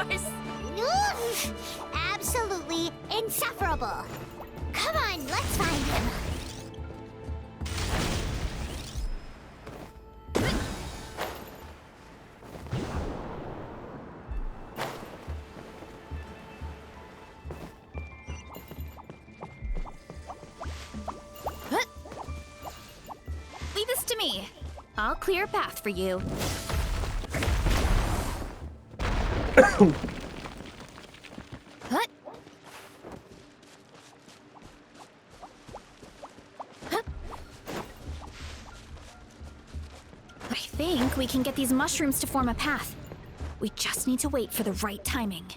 course. Absolutely insufferable. Come on, let's find him. Leave this to me. I'll clear a path for you. Huh? Huh? I think we can get these mushrooms to form a path. We just need to wait for the right timing.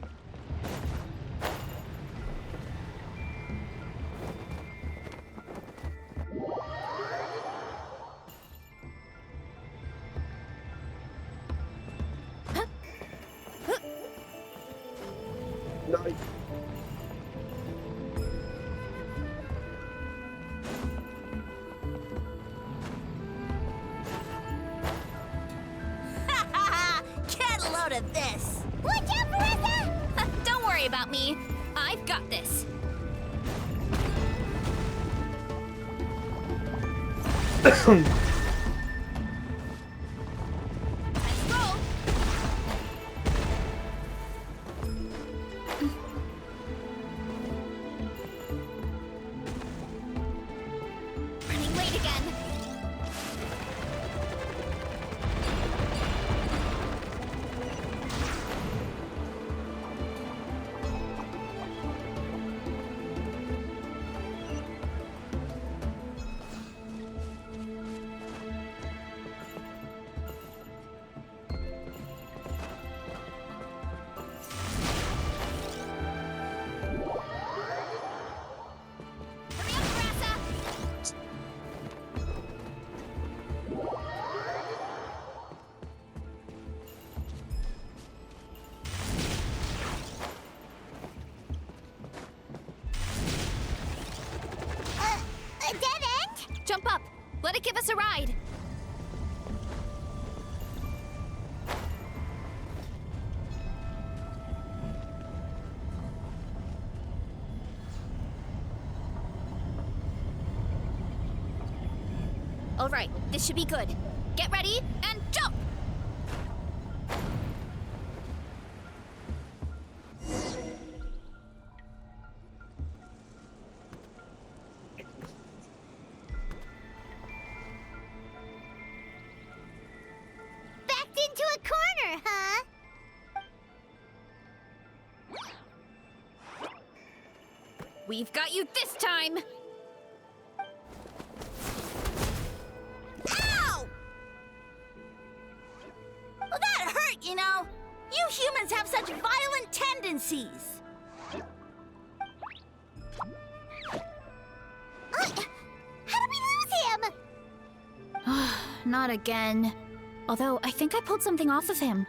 Get a load of this. Watch out, Marissa! Don't worry about me. I've got this. Let's go. Running late again. A dead end? Jump up. Let it give us a ride. All right, this should be good. Get ready and jump! Backed into a corner, huh? We've got you this time! Ow! Well, that hurt, you know. You humans have such violent tendencies. How did we lose him? Not again. Although, I think I pulled something off of him.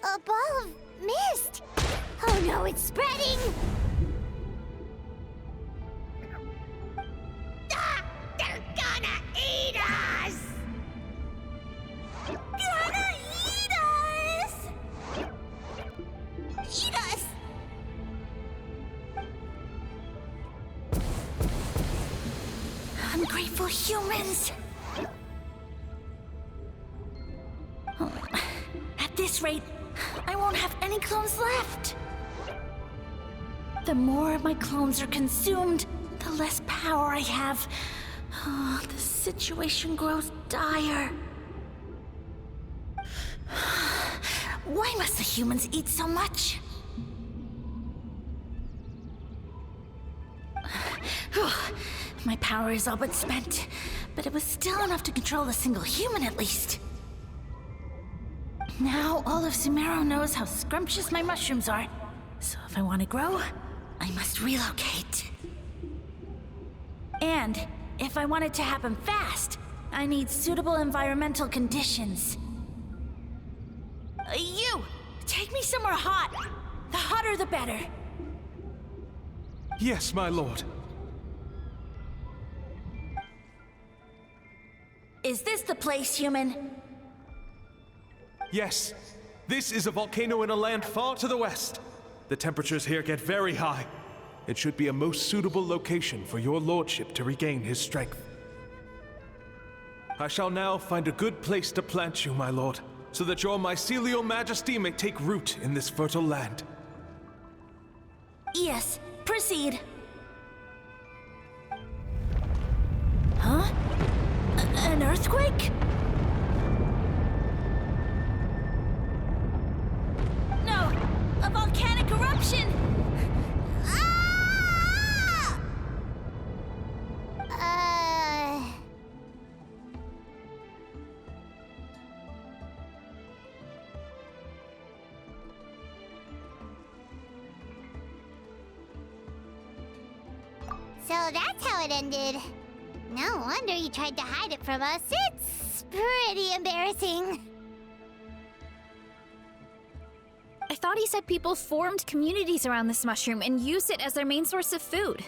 A ball of mist. Oh no, it's spreading. Ah, they're gonna eat us. Gonna eat us. Eat us. Ungrateful humans. Oh, at this rate, I won't have any clones left. The more my clones are consumed, the less power I have. Oh, the situation grows dire. Why must the humans eat so much? My power is all but spent, but it was still enough to control a single human at least. Now all of Sumeru knows how scrumptious my mushrooms are, so if I want to grow, I must relocate. And if I want it to happen fast, I need suitable environmental conditions. You! Take me somewhere hot! The hotter the better! Yes, my lord. Is this the place, human? Yes, this is a volcano in a land far to the west. The temperatures here get very high. It should be a most suitable location for your lordship to regain his strength. I shall now find a good place to plant you, my lord, so that your mycelial majesty may take root in this fertile land. Yes, proceed. Huh? An earthquake? No! A volcanic eruption! Ah! So that's how it ended. No wonder you tried to hide it from us. It's pretty embarrassing. I thought he said people formed communities around this mushroom and used it as their main source of food.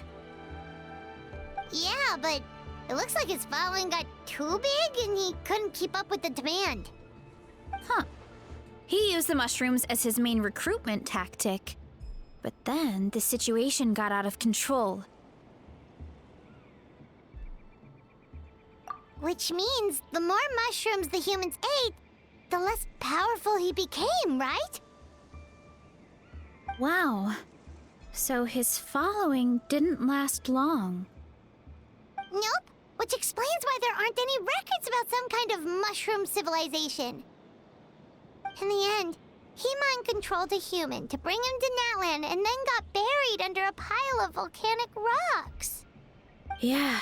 Yeah, but it looks like his following got too big and he couldn't keep up with the demand. Huh. He used the mushrooms as his main recruitment tactic. But then the situation got out of control. Which means the more mushrooms the humans ate, the less powerful he became, right? Wow. So his following didn't last long. Nope, which explains why there aren't any records about some kind of mushroom civilization. In the end, he mind-controlled a human to bring him to Natlan and then got buried under a pile of volcanic rocks. Yeah,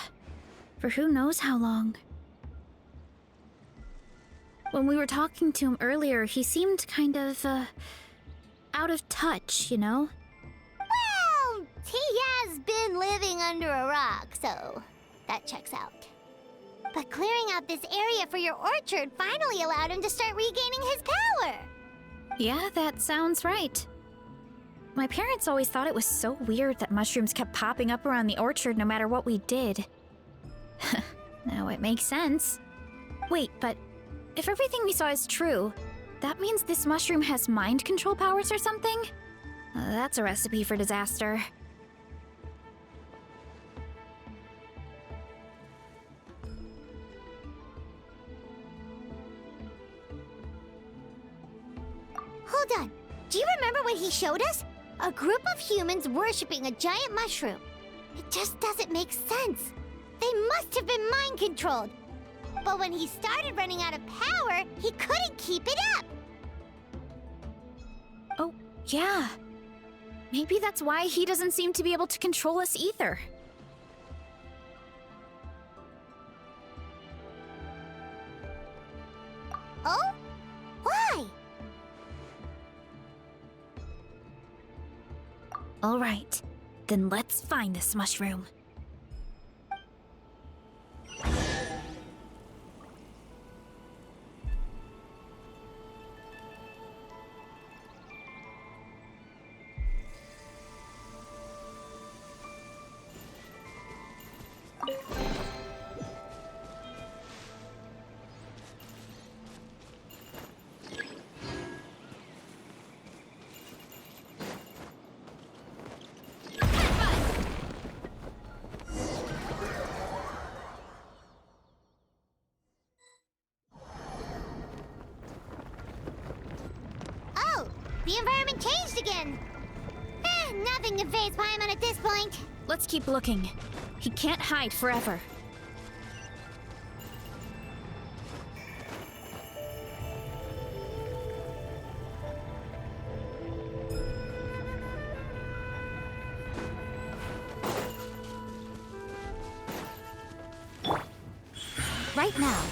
for who knows how long. When we were talking to him earlier, he seemed kind of, out of touch, you know? Well, he has been living under a rock, so that checks out. But clearing out this area for your orchard finally allowed him to start regaining his power. Yeah, that sounds right. My parents always thought it was so weird that mushrooms kept popping up around the orchard no matter what we did. Now it makes sense. Wait, but if everything we saw is true, that means this mushroom has mind control powers or something? That's a recipe for disaster. Hold on. Do you remember what he showed us? A group of humans worshipping a giant mushroom. It just doesn't make sense. They must have been mind-controlled. But when he started running out of power, he couldn't keep it up. Oh, yeah. Maybe that's why he doesn't seem to be able to control us either. Oh? Why? All right, then let's find this mushroom. Oh, the environment changed again. Nothing to phase Paimon at this point. Let's keep looking. He can't hide forever. Right now.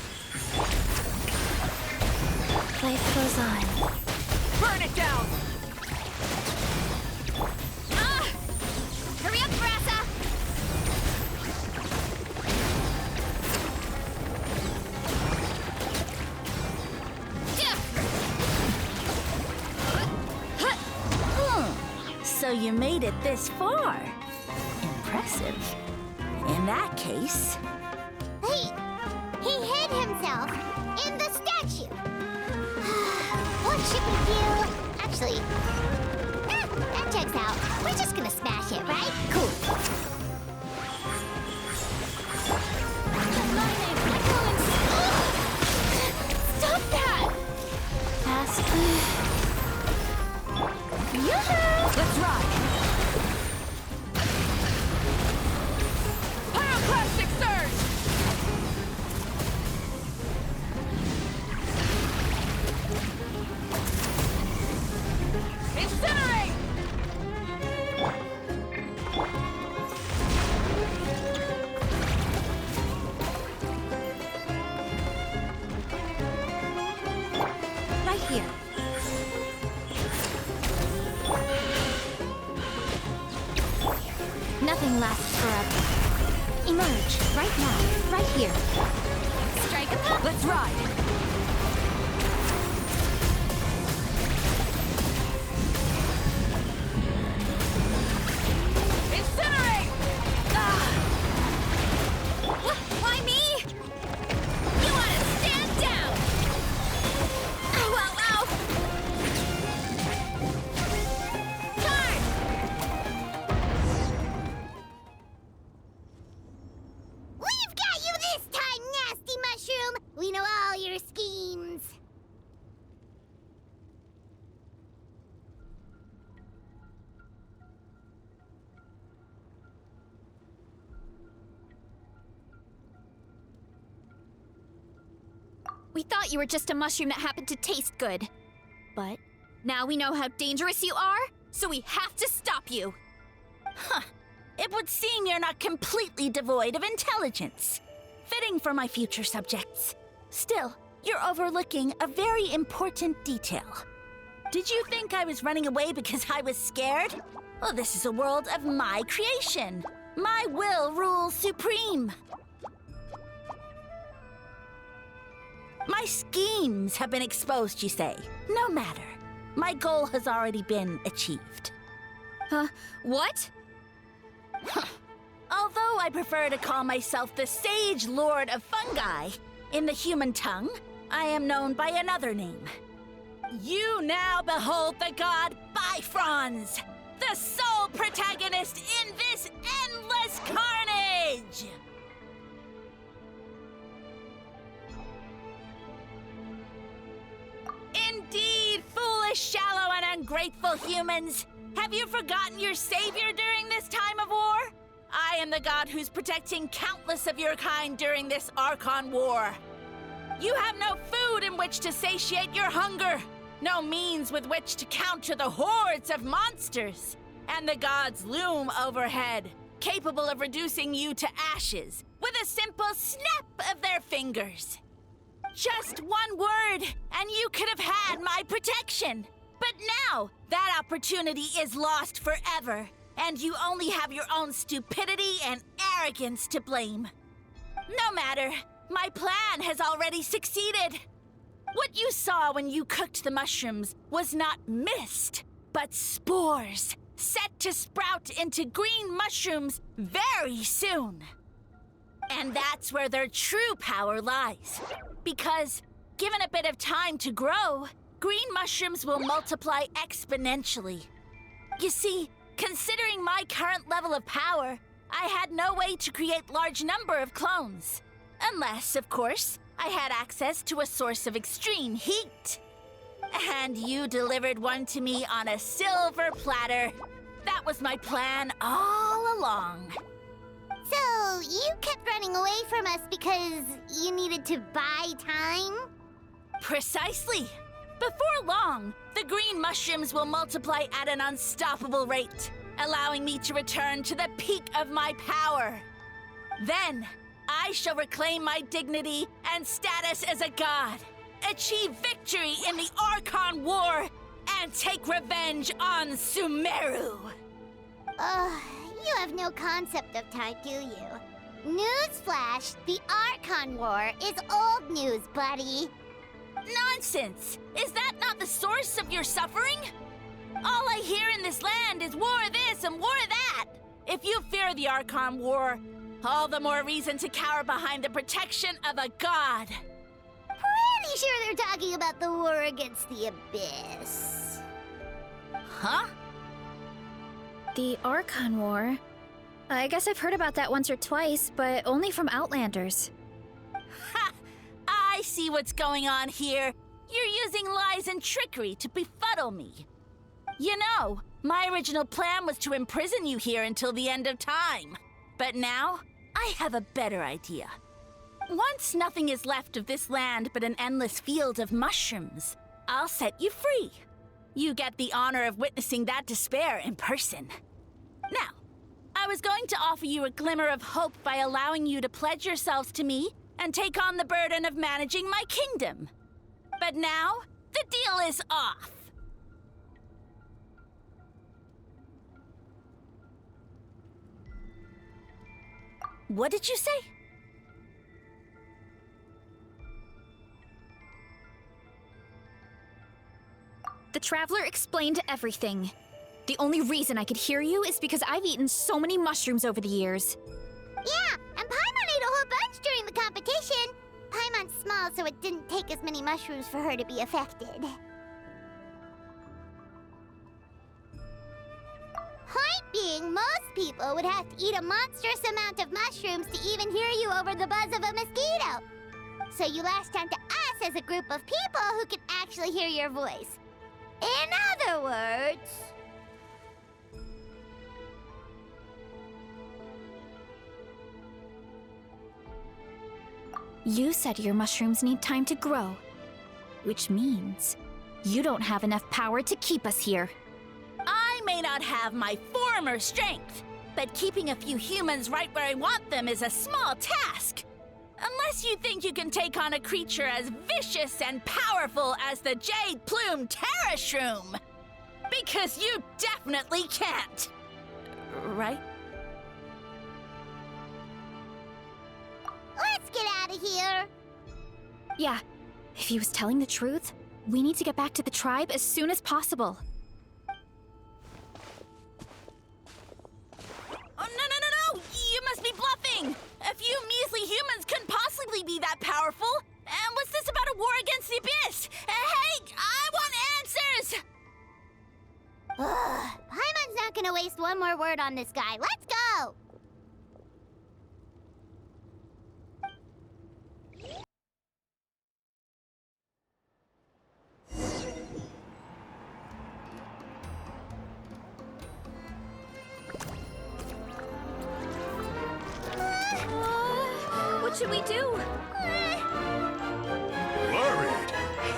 Life goes on. Burn it down! Ah! Hurry up, Brassa! So you made it this far. Impressive. In that case... He hid himself in the statue. What should we do? Actually, that checks out. We're just gonna smash it, right? Cool. Stop that! Yoo-hoo! Let's ride! Pyroclastic surge! Incinerate! Right here. Nothing lasts forever. Emerge, right now, right here. Strike a pop! Let's ride! Incinerate! Why me? You want to stand down! Ow, ow, ow! Turn! We've got you this time, nasty mushroom! We know all your schemes. We thought you were just a mushroom that happened to taste good. But now we know how dangerous you are, so we have to stop you. It would seem you're not completely devoid of intelligence. Fitting for my future subjects. Still, you're overlooking a very important detail. Did you think I was running away because I was scared? Oh, this is a world of my creation. My will rules supreme. My schemes have been exposed, you say. No matter. My goal has already been achieved. What? Although I prefer to call myself the Sage Lord of Fungi, in the human tongue, I am known by another name. You now behold the god Bifrons, the sole protagonist in this endless carnage! Indeed, foolish, shallow, and ungrateful humans! Have you forgotten your savior during this time of war? I am the god who's protecting countless of your kind during this Archon War. You have no food in which to satiate your hunger, no means with which to counter the hordes of monsters, and the gods loom overhead, capable of reducing you to ashes with a simple snap of their fingers. Just one word, and you could have had my protection. But now, that opportunity is lost forever, and you only have your own stupidity and arrogance to blame. No matter, my plan has already succeeded. What you saw when you cooked the mushrooms was not mist, but spores, set to sprout into green mushrooms very soon. And that's where their true power lies. Because, given a bit of time to grow, green mushrooms will multiply exponentially. You see, considering my current level of power, I had no way to create large number of clones. Unless, of course, I had access to a source of extreme heat. And you delivered one to me on a silver platter. That was my plan all along. So, you kept running away from us because you needed to buy time? Precisely. Before long, the green mushrooms will multiply at an unstoppable rate, allowing me to return to the peak of my power. Then, I shall reclaim my dignity and status as a god, achieve victory in the Archon War, and take revenge on Sumeru. You have no concept of time, do you? Newsflash, the Archon War is old news, buddy. Nonsense! Is that not the source of your suffering? All I hear in this land is war this and war that. If you fear the Archon War, All the more reason to cower behind the protection of a god. Pretty sure they're talking about the war against the Abyss. Huh? The Archon War? I guess I've heard about that once or twice, but only from Outlanders. Ha! I see what's going on here. You're using lies and trickery to befuddle me. You know, my original plan was to imprison you here until the end of time. But now, I have a better idea. Once nothing is left of this land but an endless field of mushrooms, I'll set you free. You get the honor of witnessing that despair in person. Now, I was going to offer you a glimmer of hope by allowing you to pledge yourselves to me and take on the burden of managing my kingdom. But now, the deal is off. What did you say? The Traveler explained everything. The only reason I could hear you is because I've eaten so many mushrooms over the years. Yeah, and Paimon ate a whole bunch during the competition. Paimon's small, so it didn't take as many mushrooms for her to be affected. Point being, most people would have to eat a monstrous amount of mushrooms to even hear you over the buzz of a mosquito. So you latched onto us as a group of people who can actually hear your voice. In other words... You said your mushrooms need time to grow, which means you don't have enough power to keep us here. I may not have my former strength, but keeping a few humans right where I want them is a small task. Unless you think you can take on a creature as vicious and powerful as the Jade-Plume Terrashroom. Because you definitely can't. Right? Let's get out of here! Yeah, if he was telling the truth, we need to get back to the tribe as soon as possible. Oh, no! You must be bluffing! A few measly humans couldn't possibly be that powerful! And what's this about a war against the Abyss? Hey, I want answers! Ugh, Paimon's not gonna waste one more word on this guy. Let's go! What should we do? Worried?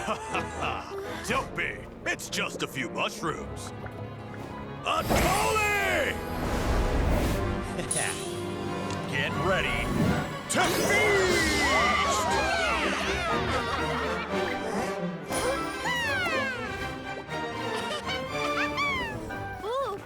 Ha ha ha! Don't be! It's just a few mushrooms! Unholy! Get ready to feast! Ooh.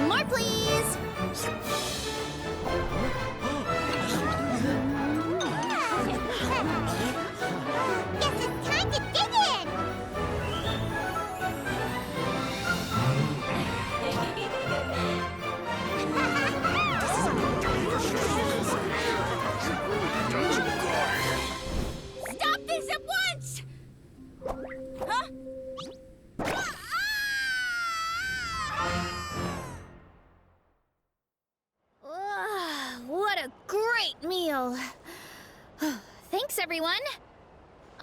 More, please! Guess it's time to dig in! Stop this at once! Huh? What a great meal! Thanks, everyone!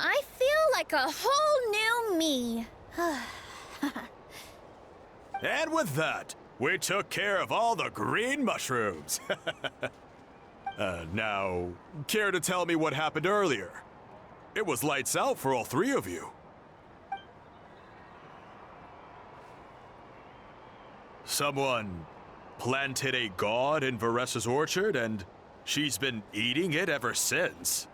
I feel like a whole new me. And with that, we took care of all the green mushrooms. Now, care to tell me what happened earlier? It was lights out for all three of you. Someone planted a god in Varessa's orchard, and she's been eating it ever since.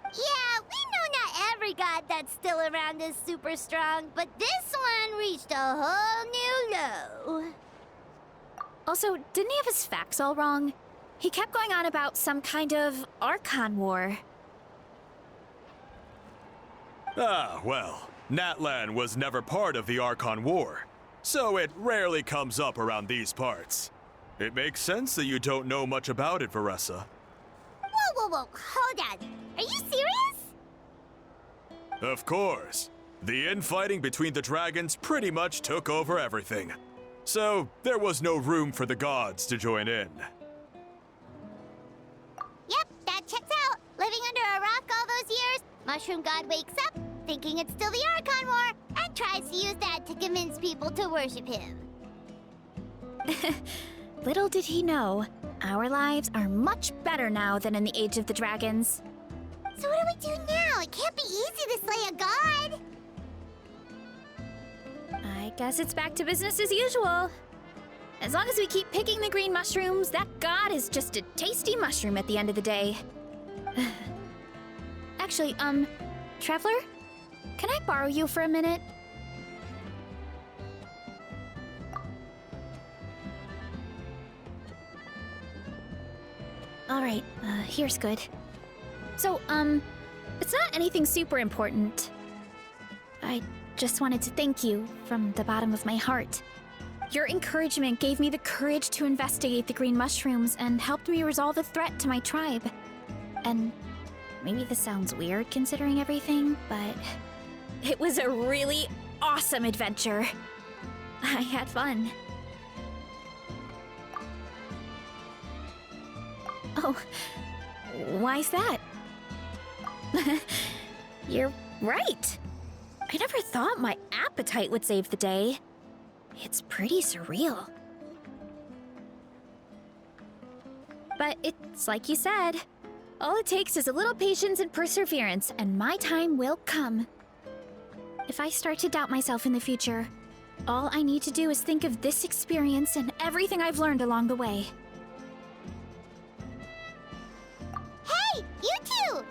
Yeah, we know not every god that's still around is super strong, but this one reached a whole new low. Also, didn't he have his facts all wrong? He kept going on about some kind of Archon war. Ah, well, Natlan was never part of the Archon War, so it rarely comes up around these parts. It makes sense that you don't know much about it, Varessa. Whoa, hold on. Are you serious? Of course. The infighting between the dragons pretty much took over everything. So, there was no room for the gods to join in. Yep, that checks out. Living under a rock all those years, Mushroom God wakes up, thinking it's still the Archon War, and tries to use that to convince people to worship him. Little did he know, our lives are much better now than in the Age of the Dragons. So what do we do now? It can't be easy to slay a god. I guess it's back to business as usual. As long as we keep picking the green mushrooms, that god is just a tasty mushroom at the end of the day. Actually, Traveler? Can I borrow you for a minute? Alright, here's good. So, it's not anything super important. I just wanted to thank you from the bottom of my heart. Your encouragement gave me the courage to investigate the green mushrooms and helped me resolve a threat to my tribe. And maybe this sounds weird considering everything, but it was a really awesome adventure. I had fun. Oh, why's that? You're right. I never thought my appetite would save the day. It's pretty surreal. But it's like you said. All it takes is a little patience and perseverance, and my time will come. If I start to doubt myself in the future, all I need to do is think of this experience and everything I've learned along the way. Hey, you two!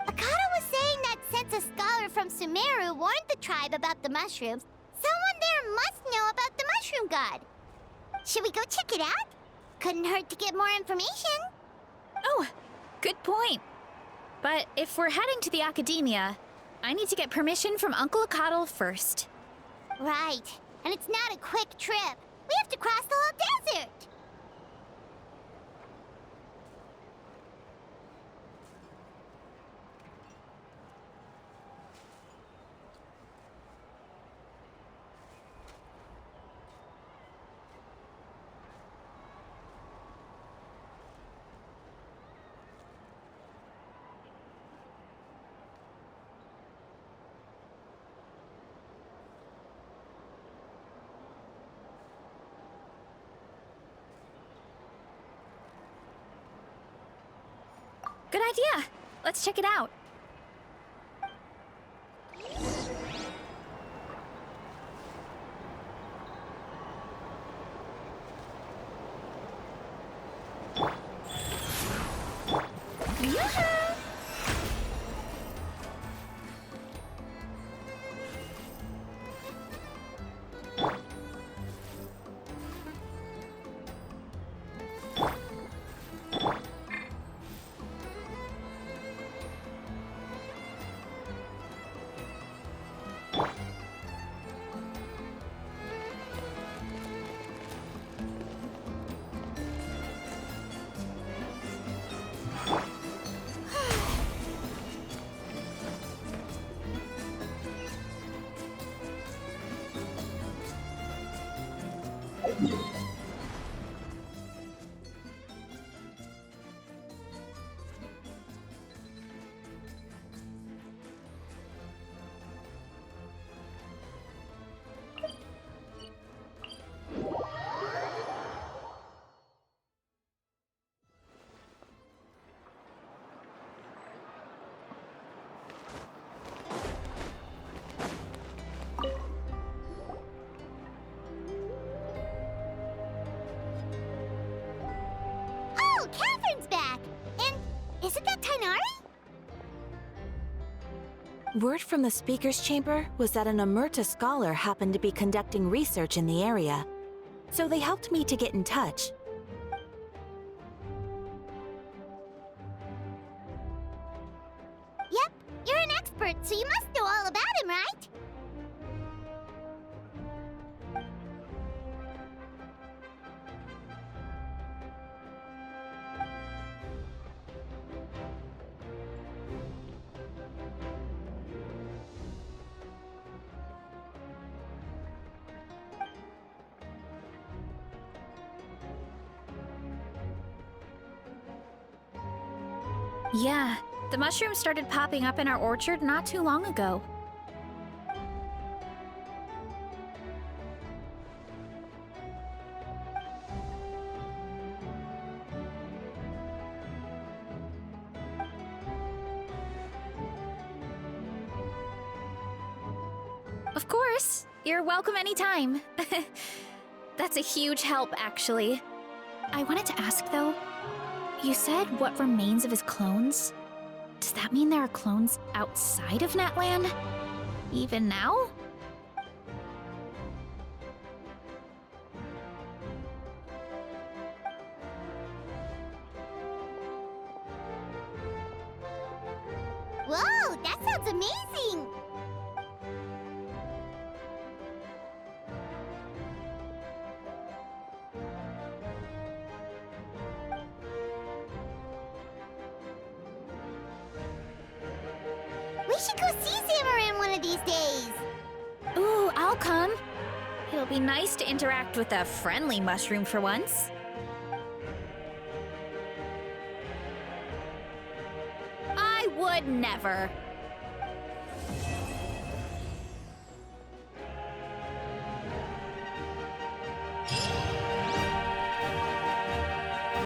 Akata was saying that since a scholar from Sumeru warned the tribe about the mushrooms, someone there must know about the mushroom god. Should we go check it out? Couldn't hurt to get more information. Oh, good point. But if we're heading to the academia, I need to get permission from Uncle Akatl first. Right. And it's not a quick trip. We have to cross the whole desert. Good idea. Let's check it out. Inari? Word from the speaker's chamber was that an Emerta scholar happened to be conducting research in the area, so they helped me to get in touch. Yep, you're an expert, so you must know all about him, right? Yeah, the mushrooms started popping up in our orchard not too long ago. Of course, you're welcome anytime. That's a huge help, actually. I wanted to ask, though, you said what remains of his clones? Does that mean there are clones outside of Natlan? Even now? Whoa, that sounds amazing! We should go see Zamaran one of these days! Ooh, I'll come. It'll be nice to interact with a friendly mushroom for once. I would never.